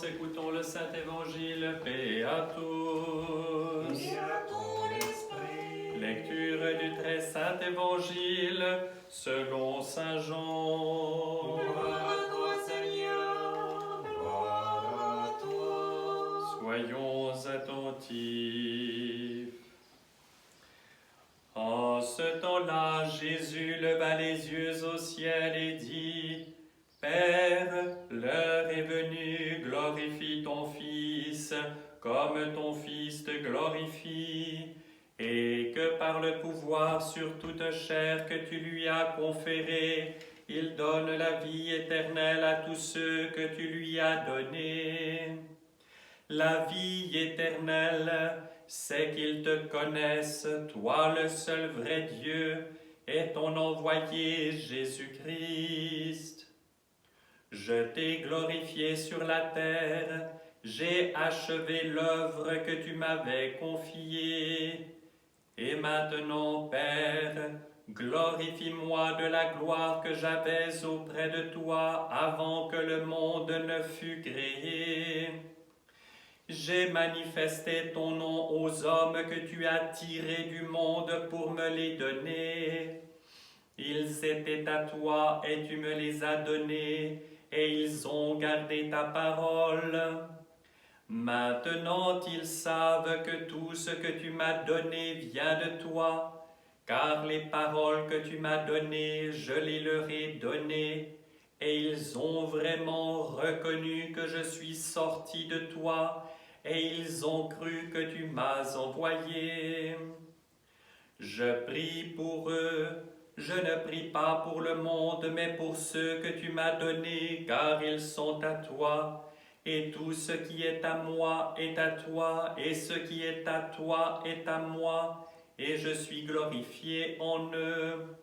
silence, écoutons le Saint-Évangile, paix à tous. Et à ton esprit. Lecture du très Saint-Évangile selon Saint Jean. Gloire à toi, Seigneur, gloire à toi. Soyons attentifs. En ce temps-là, Jésus leva les yeux au ciel et dit, Père, l'heure est venue, glorifie ton Fils, comme ton Fils te glorifie, et que par le pouvoir sur toute chair que tu lui as conféré, il donne la vie éternelle à tous ceux que tu lui as donnés. La vie éternelle, c'est qu'ils te connaissent, toi le seul vrai Dieu, et ton envoyé Jésus-Christ. Je t'ai glorifié sur la terre, j'ai achevé l'œuvre que tu m'avais confiée. Et maintenant, Père, glorifie-moi de la gloire que j'avais auprès de toi avant que le monde ne fût créé. J'ai manifesté ton nom aux hommes que tu as tirés du monde pour me les donner. Ils étaient à toi et tu me les as donnés, et ils ont gardé ta parole. Maintenant ils savent que tout ce que tu m'as donné vient de toi, car les paroles que tu m'as données, je les leur ai données, et ils ont vraiment reconnu que je suis sorti de toi, et ils ont cru que tu m'as envoyé. Je prie pour eux, je ne prie pas pour le monde, mais pour ceux que tu m'as donnés, car ils sont à toi, et tout ce qui est à moi est à toi, et ce qui est à toi est à moi, et je suis glorifié en eux.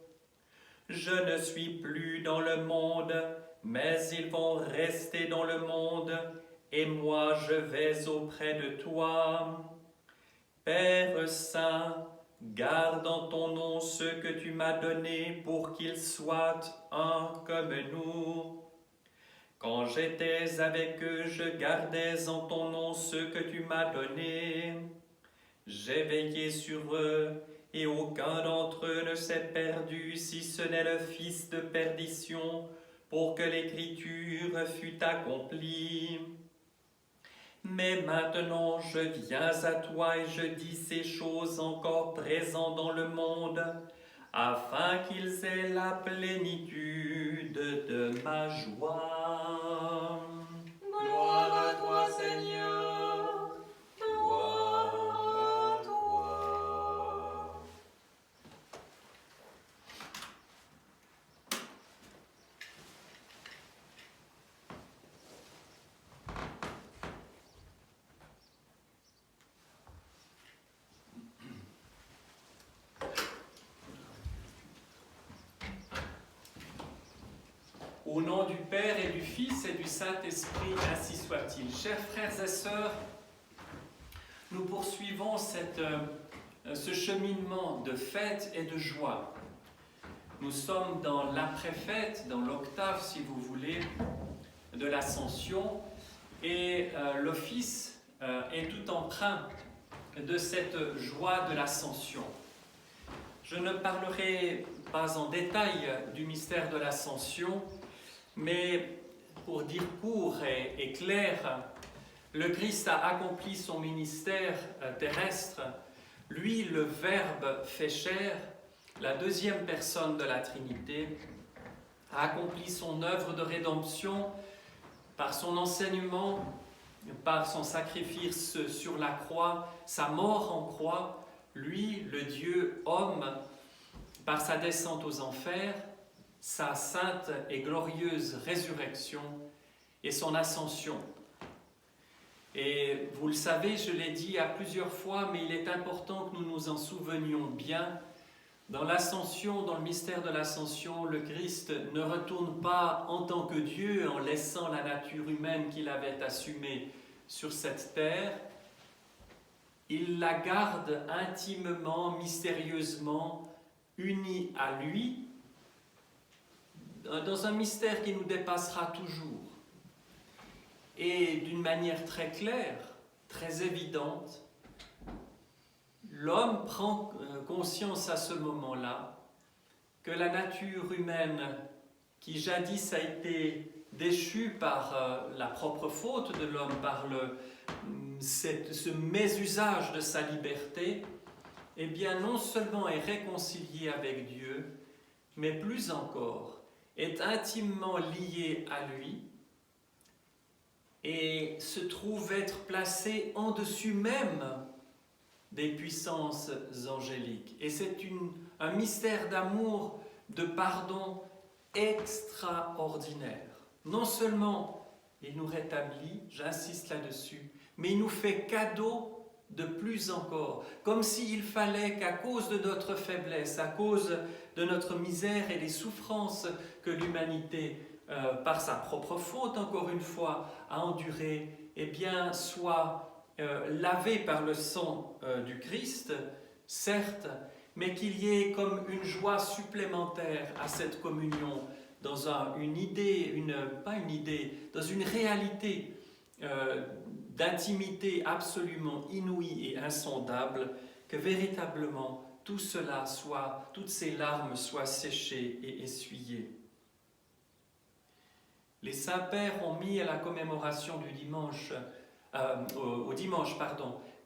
Je ne suis plus dans le monde, mais ils vont rester dans le monde, et moi je vais auprès de toi. Père Saint, garde en ton nom ceux que tu m'as donnés pour qu'ils soient un comme nous. Quand j'étais avec eux, je gardais en ton nom ceux que tu m'as donnés. J'ai veillé sur eux, et aucun d'entre eux ne s'est perdu, si ce n'est le fils de perdition, pour que l'écriture fût accomplie. Mais maintenant je viens à toi et je dis ces choses encore présentes dans le monde, afin qu'ils aient la plénitude de ma joie. Gloire à toi, Seigneur, gloire à toi. Au nom du Père et du Fils et du Saint-Esprit, ainsi soit-il. Chers frères et sœurs, nous poursuivons ce cheminement de fête et de joie. Nous sommes dans l'après-fête, dans l'octave, si vous voulez, de l'Ascension, et l'office est tout empreint de cette joie de l'Ascension. Je ne parlerai pas en détail du mystère de l'Ascension, mais pour dire court et clair, le Christ a accompli son ministère terrestre. Lui, le Verbe fait chair, la deuxième personne de la Trinité, a accompli son œuvre de rédemption par son enseignement, par son sacrifice sur la croix, sa mort en croix, lui, le Dieu homme, par sa descente aux enfers, sa sainte et glorieuse résurrection et son ascension. Et vous le savez, je l'ai dit à plusieurs fois, mais il est important que nous nous en souvenions bien. Dans l'ascension, dans le mystère de l'ascension, le Christ ne retourne pas en tant que Dieu en laissant la nature humaine qu'il avait assumée sur cette terre. Il la garde intimement, mystérieusement, unie à lui, dans un mystère qui nous dépassera toujours. Et d'une manière très claire, très évidente, l'homme prend conscience à ce moment-là que la nature humaine, qui jadis a été déchue par la propre faute de l'homme, par ce mésusage de sa liberté, eh bien non seulement est réconciliée avec Dieu, mais plus encore, est intimement liée à lui et se trouve être placée en dessus même des puissances angéliques. Et c'est un mystère d'amour, de pardon extraordinaire. Non seulement il nous rétablit, j'insiste là-dessus, mais il nous fait cadeau de plus encore, comme s'il fallait qu'à cause de notre faiblesse, à cause de notre misère et des souffrances que l'humanité, par sa propre faute, encore une fois, a endurées, eh bien, soit lavé par le sang du Christ, certes, mais qu'il y ait comme une joie supplémentaire à cette communion dans dans une réalité d'intimité absolument inouïe et insondable, que véritablement tout cela toutes ces larmes soient séchées et essuyées. Les saints-pères ont mis à la commémoration du dimanche, au dimanche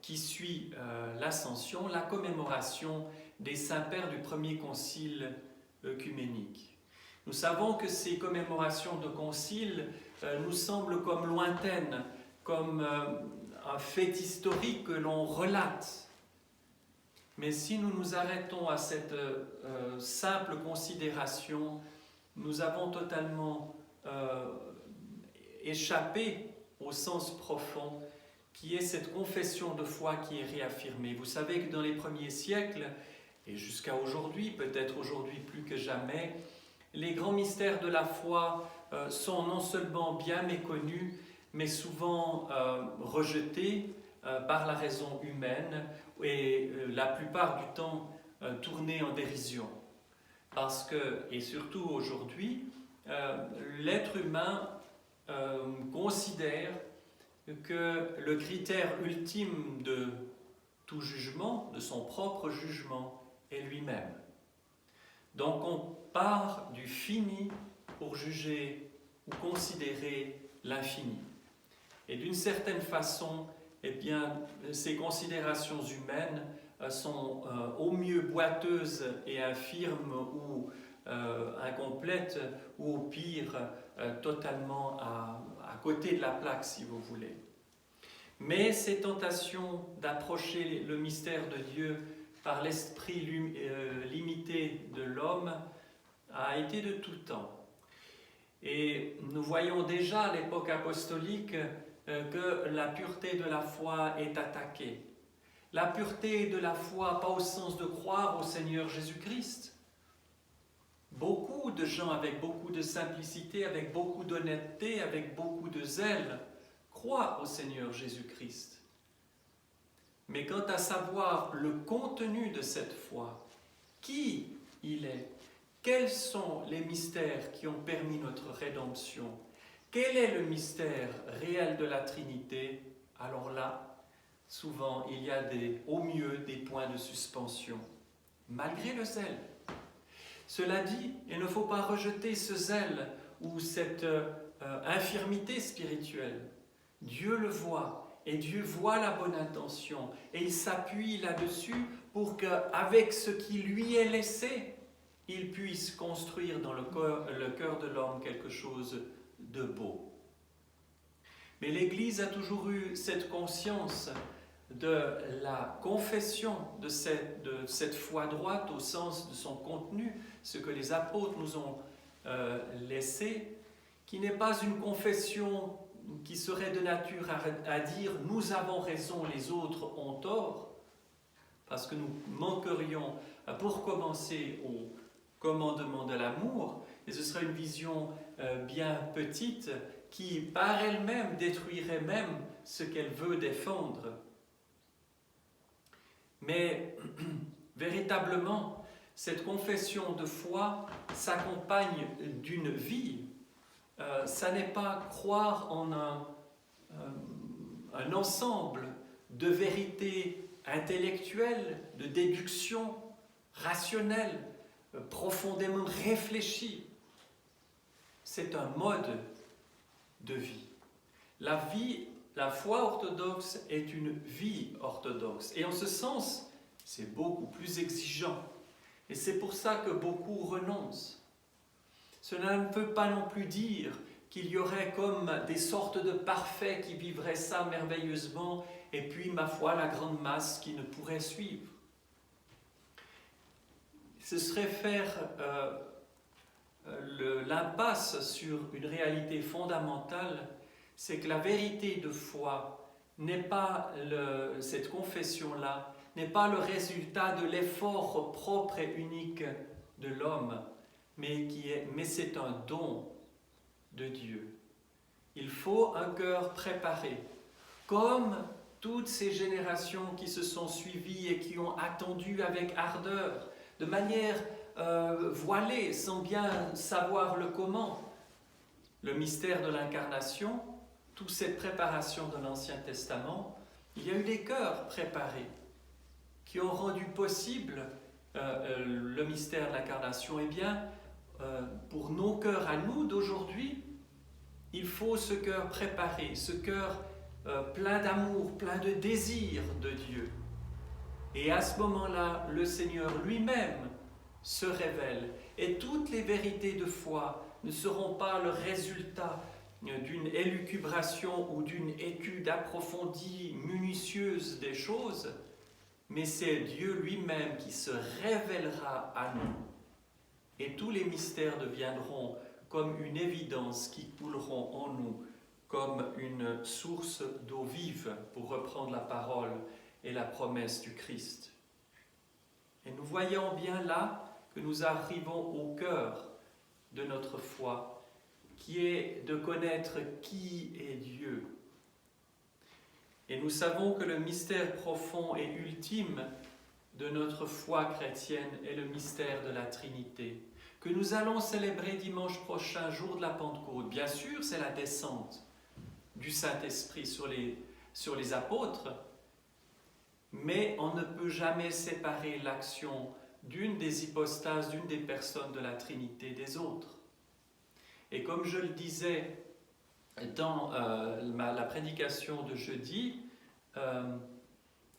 qui suit l'Ascension, la commémoration des saints-pères du premier concile œcuménique. Nous savons que ces commémorations de concile nous semblent comme lointaines, comme un fait historique que l'on relate. Mais si nous nous arrêtons à cette simple considération, nous avons totalement échappé au sens profond qui est cette confession de foi qui est réaffirmée. Vous savez que dans les premiers siècles, et jusqu'à aujourd'hui, peut-être aujourd'hui plus que jamais, les grands mystères de la foi sont non seulement bien méconnus, mais souvent rejetés par la raison humaine et la plupart du temps tournés en dérision. Parce que, et surtout aujourd'hui, l'être humain considère que le critère ultime de tout jugement, de son propre jugement, est lui-même. Donc on part du fini pour juger ou considérer l'infini. Et d'une certaine façon, eh bien, ces considérations humaines sont au mieux boiteuses et infirmes ou incomplètes, ou au pire totalement à côté de la plaque, si vous voulez. Mais ces tentations d'approcher le mystère de Dieu par l'esprit limité de l'homme a été de tout temps. Et nous voyons déjà à l'époque apostolique que la pureté de la foi est attaquée. La pureté de la foi, pas au sens de croire au Seigneur Jésus-Christ. Beaucoup de gens avec beaucoup de simplicité, avec beaucoup d'honnêteté, avec beaucoup de zèle, croient au Seigneur Jésus-Christ. Mais quant à savoir le contenu de cette foi, qui il est, quels sont les mystères qui ont permis notre rédemption, quel est le mystère réel de la Trinité, alors là, souvent, il y a au mieux des points de suspension, malgré le zèle. Cela dit, il ne faut pas rejeter ce zèle ou cette infirmité spirituelle. Dieu le voit, et Dieu voit la bonne intention, et il s'appuie là-dessus pour qu'avec ce qui lui est laissé, il puisse construire dans le cœur de l'homme quelque chose de beau. Mais l'Église a toujours eu cette conscience de la confession de cette foi droite au sens de son contenu, ce que les apôtres nous ont laissé, qui n'est pas une confession qui serait de nature à dire « nous avons raison, les autres ont tort », parce que nous manquerions, pour commencer, au commandement de l'amour, et ce serait une vision bien petite qui, par elle-même, détruirait même ce qu'elle veut défendre. Mais véritablement, cette confession de foi s'accompagne d'une vie. Ça n'est pas croire en un ensemble de vérités intellectuelles, de déductions rationnelles, profondément réfléchies. C'est un mode de vie. La foi orthodoxe est une vie orthodoxe. Et en ce sens, c'est beaucoup plus exigeant. Et c'est pour ça que beaucoup renoncent. Cela ne peut pas non plus dire qu'il y aurait comme des sortes de parfaits qui vivraient ça merveilleusement, et puis, ma foi, la grande masse qui ne pourrait suivre. Ce serait faire l'impasse sur une réalité fondamentale, c'est que la vérité de foi n'est pas, cette confession-là, n'est pas le résultat de l'effort propre et unique de l'homme, mais c'est un don de Dieu. Il faut un cœur préparé, comme toutes ces générations qui se sont suivies et qui ont attendu avec ardeur, de manière voilée, sans bien savoir le comment. Le mystère de l'incarnation, toute cette préparation de l'Ancien Testament, il y a eu des cœurs préparés qui ont rendu possible le mystère de l'incarnation. Eh bien, pour nos cœurs à nous d'aujourd'hui, il faut ce cœur préparé, ce cœur plein d'amour, plein de désir de Dieu. Et à ce moment-là, le Seigneur lui-même se révèle. Et toutes les vérités de foi ne seront pas le résultat d'une élucubration ou d'une étude approfondie, minutieuse des choses, mais c'est Dieu lui-même qui se révélera à nous. Et tous les mystères deviendront comme une évidence qui couleront en nous, comme une source d'eau vive, pour reprendre la parole et la promesse du Christ. Et nous voyons bien là que nous arrivons au cœur de notre foi, qui est de connaître qui est Dieu. Et nous savons que le mystère profond et ultime de notre foi chrétienne est le mystère de la Trinité, que nous allons célébrer dimanche prochain, jour de la Pentecôte. Bien sûr, c'est la descente du Saint-Esprit sur les apôtres, mais on ne peut jamais séparer l'action d'une des hypostases, d'une des personnes de la Trinité des autres. Et comme je le disais dans la prédication de jeudi,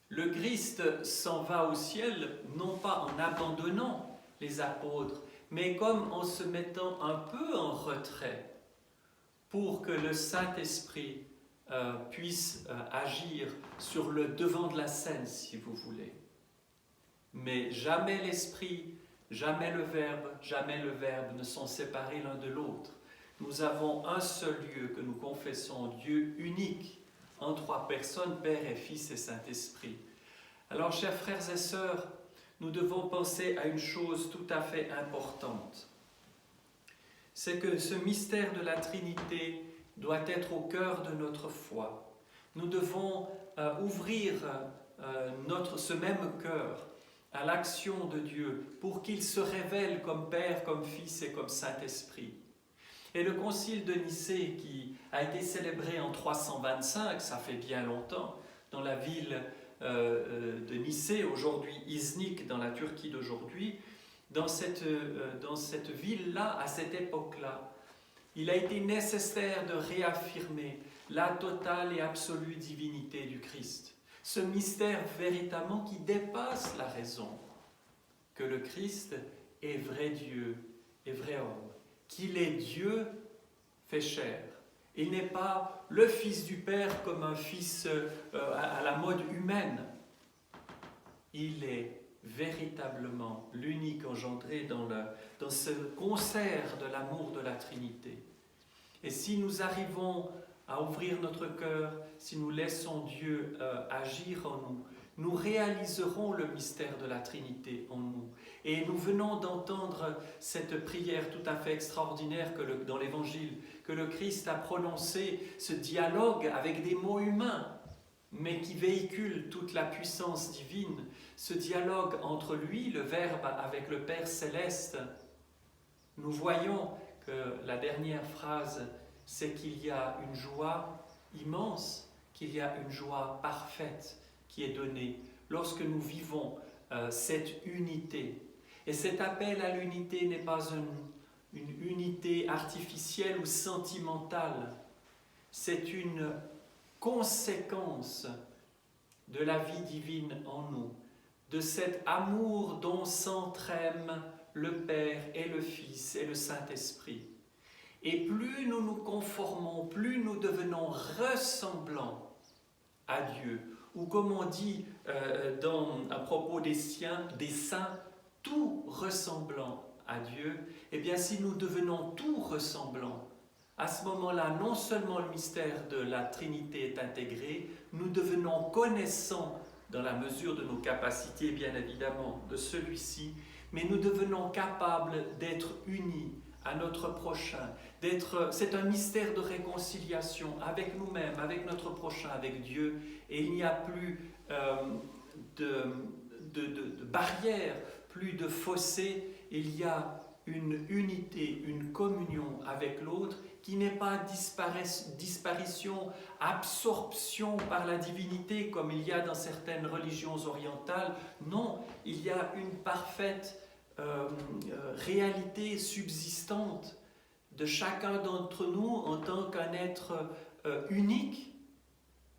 le Christ s'en va au ciel, non pas en abandonnant les apôtres, mais comme en se mettant un peu en retrait pour que le Saint-Esprit puisse agir sur le devant de la scène, si vous voulez. Mais jamais l'Esprit, jamais le Verbe ne sont séparés l'un de l'autre. Nous avons un seul lieu que nous confessons, Dieu unique, en trois personnes, Père et Fils et Saint-Esprit. Alors, chers frères et sœurs, nous devons penser à une chose tout à fait importante. C'est que ce mystère de la Trinité doit être au cœur de notre foi. Nous devons ouvrir ce même cœur à l'action de Dieu pour qu'il se révèle comme Père, comme Fils et comme Saint-Esprit. Et le concile de Nicée, qui a été célébré en 325, ça fait bien longtemps, dans la ville de Nicée, aujourd'hui Iznik, dans la Turquie d'aujourd'hui, dans cette ville-là, à cette époque-là, il a été nécessaire de réaffirmer la totale et absolue divinité du Christ. Ce mystère véritablement qui dépasse la raison, que le Christ est vrai Dieu et vrai homme, qu'il est Dieu fait chair. Il n'est pas le Fils du Père comme un Fils à la mode humaine. Il est véritablement l'unique engendré dans ce concert de l'amour de la Trinité. Et si nous arrivons à ouvrir notre cœur, si nous laissons Dieu agir en nous, nous réaliserons le mystère de la Trinité en nous. Et nous venons d'entendre cette prière tout à fait extraordinaire dans l'Évangile, que le Christ a prononcé, ce dialogue avec des mots humains, mais qui véhicule toute la puissance divine, ce dialogue entre lui, le Verbe, avec le Père céleste. Nous voyons que la dernière phrase, c'est qu'il y a une joie immense qu'il y a une joie parfaite qui est donnée lorsque nous vivons cette unité. Et cet appel à l'unité n'est pas une unité artificielle ou sentimentale, c'est une conséquence de la vie divine en nous, de cet amour dont s'entr'aiment le Père et le Fils et le Saint-Esprit. Et plus nous nous conformons, plus nous devenons ressemblants à Dieu, ou comme on dit à propos des saints, tout ressemblant à Dieu, eh bien si nous devenons tout ressemblant, à ce moment-là, non seulement le mystère de la Trinité est intégré, nous devenons connaissants dans la mesure de nos capacités, bien évidemment, de celui-ci, mais nous devenons capables d'être unis à notre prochain. C'est un mystère de réconciliation avec nous-mêmes, avec notre prochain, avec Dieu, et il n'y a plus de barrières, plus de fossés, il y a une unité, une communion avec l'autre qui n'est pas disparition, absorption par la divinité comme il y a dans certaines religions orientales. Non, il y a une parfaite réalité subsistante de chacun d'entre nous en tant qu'un être unique,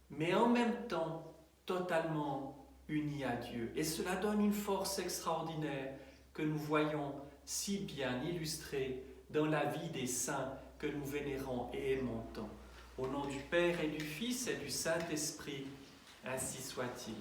mais en même temps totalement uni à Dieu. Et cela donne une force extraordinaire que nous voyons si bien illustrée dans la vie des saints que nous vénérons et aimons tant. Au nom du Père et du Fils et du Saint-Esprit, ainsi soit-il.